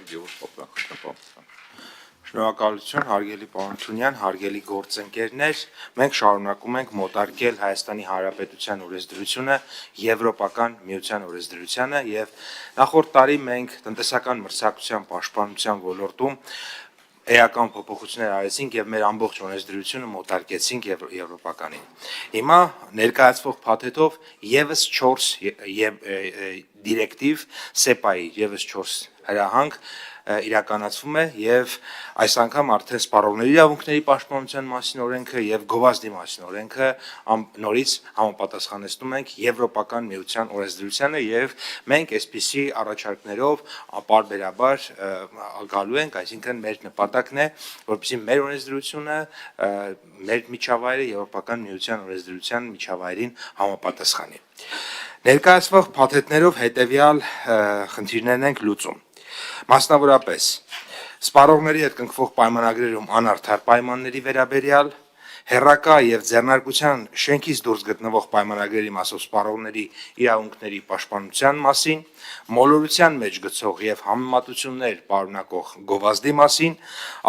Գևորգ Պապյան, Շնորհակալություն, հարգելի պարոն Թունյան, հարգելի գործընկերներ, մենք շարունակում ենք մոտարկել Հայաստանի Հանրապետության օրենսդրությունը Եվրոպական միության օրենսդրությանը եւ նախորդ տարի մենք տնտեսական մրցակցության պաշտպանության ոլորտում էական փոփոխություններ արեցինք եւ մեր ամբողջ օրենսդրությունը մոտարկեցինք եվրոպականին։ Հիմա ներկայացվող փաթեթով եւս 4 դիրեկտիվ SEPA-ի եւս 4 հրահանգ իրականացվում է եւ այս անգամ արդեն սպառողների իրավունքների պաշտպանության մասին օրենքը եւ գովազդի մասին օրենքը նորից համապատասխանեցնում ենք Եվրոպական միության օրենսդրությանը եւ մենք այսպիսի առաջարկներով ապարբերաբար գալու ենք, այսինքն մեր նպատակն է, որպեսզի մեր օրենսդրությունը մեր միջավայրը Եվրոպական միության օրենսդրության միջավայրին համապատասխանի։ Ներկայացվող փաթեթներով հետեւյալ խնդիրներն ենք լուծում։ Մասնավորապես սպառողների հետ կնքվող պայմանագրերում անարդար պայմանների վերաբերյալ, հեռակա եւ ձեռնարկության շենքից դուրս գտնվող պայմանագրերի մասով սպառողների իրավունքների պաշտպանության մասին, մոլորության մեջ գցող եւ համեմատություններ պարունակող գովազդի մասին,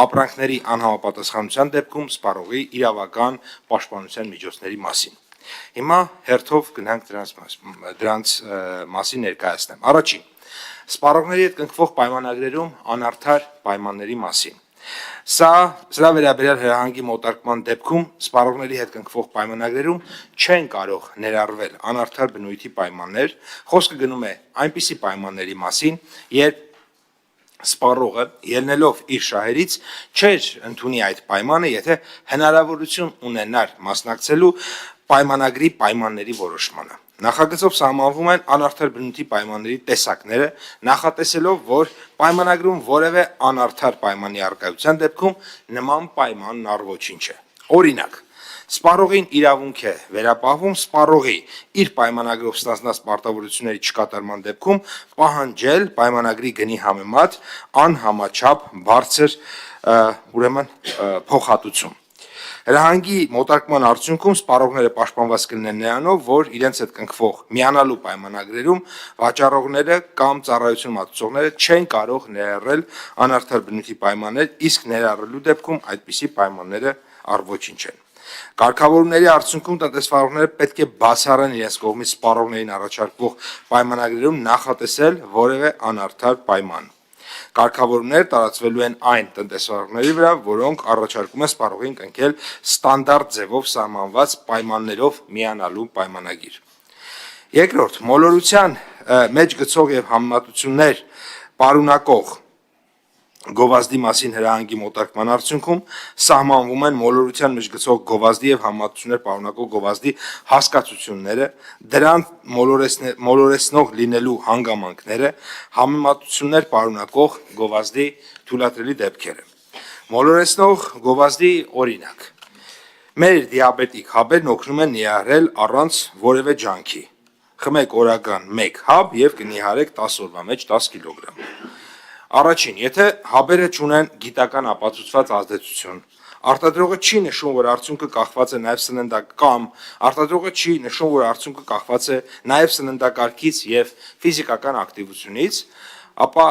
ապրանքների անհամապատասխանության դեպքում սպառողի իրավական պաշտպանության միջոցների մասին։ Հիմա հերթով գնանք դրանց մասին ներկայացնեմ։ Առաջին սպառողների հետ կնքվող պայմանագրերում անարդար պայմանների մասին։ Սրա վերաբերյալ հրահանգի մոտարկման դեպքում սպառողների հետ կնքվող պայմանագրերում չեն կարող ներառվել անարդար բնույթի պայմաններ, խոսքը գնում է այնպիսի պայմանների մասին, երբ սպառողը ելնելով իր շահերից չէր ընդունի այդ պայմանը, եթե հնարավորություն ունենար մասնակցելու պայմանագրի պայմանների որոշմանը։ Նախագծով սահմանվում են անարդար բնույթի պայմանների տեսակները, նախատեսելով, որ պայմանագրում որևէ անարդար պայմանի առկայության դեպքում նման պայմանն առ-ոչինչ է։ Օրինակ, սպառողին իրավունք է վերապահվում սպառողի իր պայմանագրով ստանձնած պարտավորությունների չկատարման դեպքում պահանջել պայմանագրի գնի համեմատ անհամաչափ բարձր փոխհատուցում։ Հրահանգի մոտարկման արդյունքում սպառողները պաշտպանված կլինեն նրանով, որ իրենց հետ կնքվող միանալու պայմանագրերում վաճառողները կամ ծառայություն մատուցողները չեն կարող ներառել անարդար բնույթի պայմաններ, իսկ ներառելու դեպքում այդպիսի պայմանները առ-ոչինչ են։ Կարգավորումների արդյունքում տնտեսվարողները պետք է բացառեն իրենց կողմից սպառողներին առաջարկվող պայմանագրերում նախատեսել որևէ անարդար պայման։ Կարգավորումները տարածվելու են այն տնտեսվարողների վրա, որոնք առաջարկում են սպառողին կնքել ստանդարտ ձևով սահմանված պայմաններով միանալու պայմանագիր։ Երկրորդ, մոլորության մեջ գցող եւ համեմատություններ պարունակող գովազդի մասին հրահանգի մոտարկման արդյունքում սահմանվում են մոլորության մեջ գցող գովազդի եւ համեմատություններ պարունակող գովազդի հասկացությունները, դրան մոլորեցնող լինելու հանգամանքները, համեմատություններ պարունակող գովազդի թույլատրելի դեպքերը։ Մոլորեցնող գովազդի օրինակ։ Մեր դիաբետիկ հաբերն օգնում են ներառել առանց որևէ ջանքի։ Խմեք օրական 1 հաբ եւ կնիհարեք 10 օրվա մեջ 10 կիլոգրամ։ Առաջին, եթե հաբերը չունեն գիտական ապացուցված ազդեցություն, արտադրողը չի նշում, որ արդյունքը կախված է նաև սննդակամ, արտադրողը չի նշում, որ արդյունքը կախված է նաև սննդակարգից եւ ֆիզիկական ակտիվությունից, ապա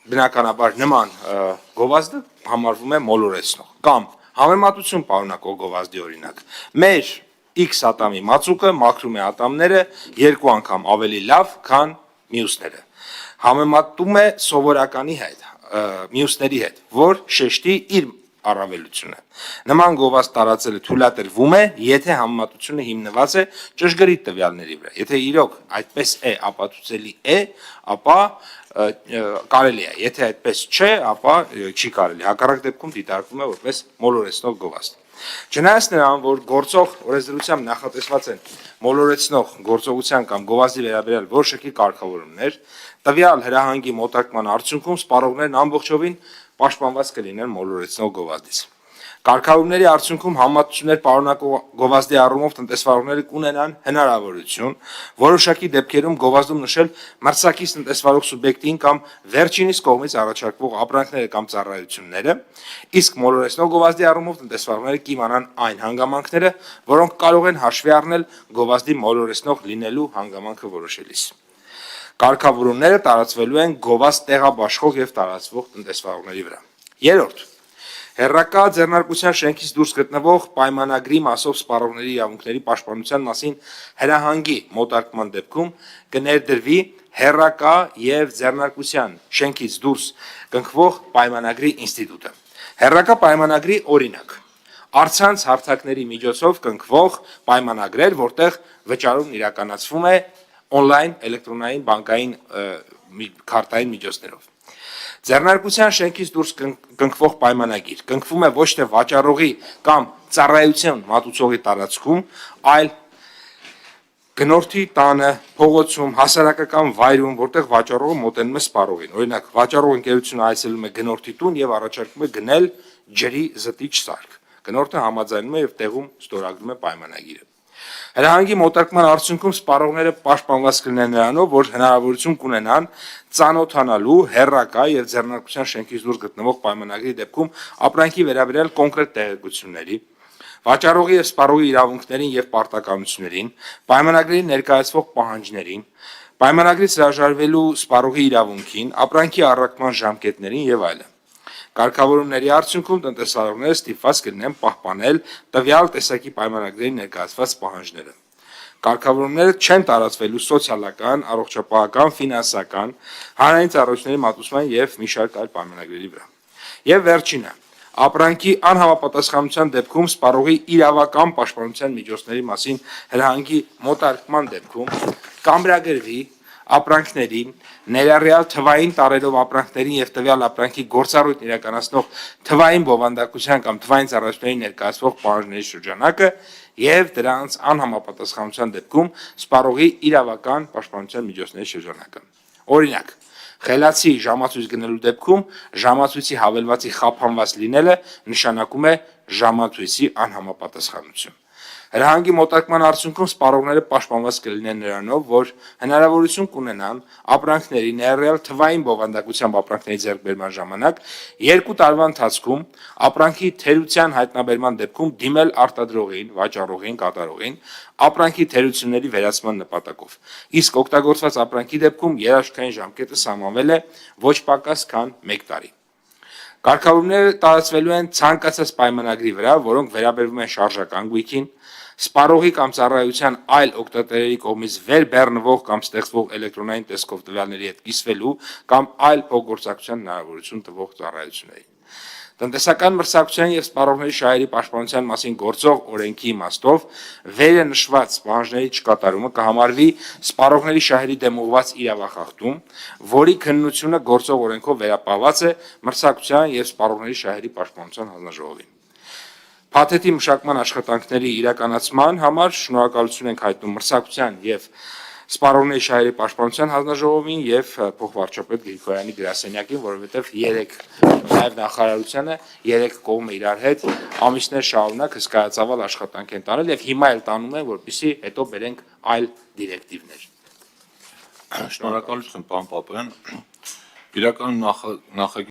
բնականաբար նման գովազդը համարվում է մոլորեցնող կամ համեմատություն պարունակող գովազդի օրինակ։ Մեր X ատամի մածուկը մաքրում է ատամները 2 անգամ ավելի լավ, քան մյուսները։ Համեմատում է սովորականի հետ, մյուսների հետ, որ շեշտի իր առավելությունը։ Նման գովազդ տարածելը թույլատրվում է, եթե համեմատությունը հիմնված է ճշգրիտ տվյալների վրա։ Եթե իրոք այդպես է, ապացուցելի է, ապա կարելի է, եթե այդպես չէ, ապա չի կարելի։ Հակառակ դեպքում դիտարկվում է որպես մոլորեցնող գովազդ։ Չնայած նրան, որ գործող օրենսդրությամբ նախատեսված են մոլորեցնող գործողության կամ գովազդի վերաբերյալ որոշակի կարգավորումներ, տվյալ հրահանգի մոտարկման արդյունքում սպառողներն ամբողջովին պաշտպանված կլինեն մոլորեցնող գովազդից։ Կարգավորումների արդյունքում համեմատություններ պարունակող գովազդի առումով տնտեսվարողները կունենան հնարավորություն որոշակի դեպքերում գովազդում նշել մրցակից տնտեսվարող սուբյեկտին կամ վերջինիս կողմից առաջարկվող ապրանքները կամ ծառայությունները, իսկ մոլորեցնող գովազդի առումով տնտեսվարողները կիմանան այն հանգամանքները, որոնք կարող են հաշվի առնել գովազդի մոլորեցնող լինելու հանգամանքը որոշելիս։ Կարգավորումները տարածվելու են գովազ տեղաբաշխող եւ տարածվող տնտեսվարողների վրա։ Երրորդ, հերրակա ձեռնարկության շենքից դուրս գտնվող պայմանագրի մասով սպառողների իրավունքների պաշտպանության մասին հրահանգի մոտարկման դեպքում կներդրվի հերրակա եւ ձեռնարկության շենքից դուրս կնքվող պայմանագրի ինստիտուտը։ Հերրակա պայմանագրի օրինակ. առցանց հարթակների միջոցով կնքվող պայմանագրեր, որտեղ վճարումն իրականացվում է on-line էլեկտրոնային բանկային քարտային միջոցներով։ Ձեռնարկության շենքից դուրս կնքվող պայմանագիր կնքվում է ոչ թե վաճառողի կամ ծառայություն մատուցողի տարածքում, այլ գնորդի տանը, փողոցում, հասարակական վայրում, որտեղ վաճառողը մոտենում է սպառողին։ Օրինակ, վաճառող ընկերությունը այցելում է գնորդի տուն եւ առաջարկում է գնել ջրի զտիչ սարք։ Գնորդը համաձայնում է եւ տեղում ստորագրում է պայմանագիրը։ Հրահանգի մոտարկման արդյունքում սպառողները պաշտպանված կլինեն նրանով, որ հնարավորություն կունենան ծանոթանալու հերրակա եւ ձեռնարկության շենքից դուրս գտնվող պայմանագրի դեպքում ապրանքի վերաբերյալ կոնկրետ տեղեկությունների, վաճառողի եւ սպառողի իրավունքներին եւ պարտականություններին, պայմանագրի ներկայացվող պահանջներին, պայմանագրից հրաժարվելու սպառողի իրավունքին, ապրանքի առաքման ժամկետներին եւ այլն։ Կարգավորումների արդյունքում տնտեսվարողները ստիպված կլինեն պահպանել տվյալ տեսակի պայմանագրերի ներկայացված պահանջները։ Կարգավորումները չեն տարածվելու սոցիալական, առողջապահական, ֆինանսական, հանրային ծառայությունների մատուցման եւ մի շարք այլ պայմանագրերի վրա։ Եվ վերջինը, ապրանքի անհամապատասխանության դեպքում սպառողի իրավական պաշտպանության միջոցների մասին հրահանգի մոտարկման դեպքում կամրագրվի ապրանքների, ներառյալ թվային տարերով ապրանքներին եւ տվյալ ապրանքի գործառույթն իրականացնող թվային բովանդակության կամ թվային ծառայությունների ներկայացվող պահանջների շրջանակը եւ դրանց անհամապատասխանության դեպքում սպառողի իրավական պաշտպանության միջոցների շրջանակը։ Օրինակ, խելացի ժամացույց գնելու դեպքում ժամացույցի հավելվածի խափանված լինելը նշանակում է ժամացույցի անհամապատասխանություն։ Հրահանգի մոտարկման արդյունքում սպառողները պաշտպանված կլինեն նրանով, որ հնարավորություն կունենան ապրանքների ներառյալ թվային բովանդակությամբ ապրանքների ձեռքբերման ժամանակ 2 տարվա ընթացքում ապրանքի թերության հայտնաբերման դեպքում դիմել արտադրողին, վաճառողին, կատարողին ապրանքի թերությունների վերացման նպատակով։ Իսկ օգտագործված ապրանքի դեպքում երաշխային ժամկետը սահմանվել է ոչ պակաս քան 1 տարի։ Կարգավորումները տարածվելու են ցանկացած պայմանագրի վրա, որոնք վերաբերվում են շարժական գույքին, սպառողի կամ ծառայության այլ օգտատերերի կողմից վերբեռնվող կամ ստեղծվող էլեկտրոնային տեսքով տվյալների հետ կիսվելու կամ այլ փոխգործակցության հնարավորություն տվող ծառայություններին։ Տնտեսական մրցակցության եւ սպառողների շահերի պաշտպանության մասին գործող օրենքի իմաստով վերը նշված պահանջների չկատարումը կհամարվի սպառողների շահերի դեմ ուղղված իրավախախտում, որի քննությունը գործող օրենքով վերապահված է մրցակցության եւ սպառողների շահերի պաշտպանության հանձնաժողովին։ Փաթեթի մշակման աշխատանքների իրականացման համար շնորհակալություն ենք հայտնում մրցակցության եւ սպառողների շահերի պաշտպանության հանձնաժողովին եւ փոխվարչապետ Գրիգորյանի գրասենյակին, որովհետեւ նաեւ նախարարությանը 3 կողմը իրար հետ ամիսներ շարունակ հսկայածավալ աշխատանք են տանել եւ հիմա էլ տանում են, որպեսզի հետո բերենք այլ դիրեկտիվներ։ Շնորհակալություն, պարոն Պապյան։ Իրականում նախագիծ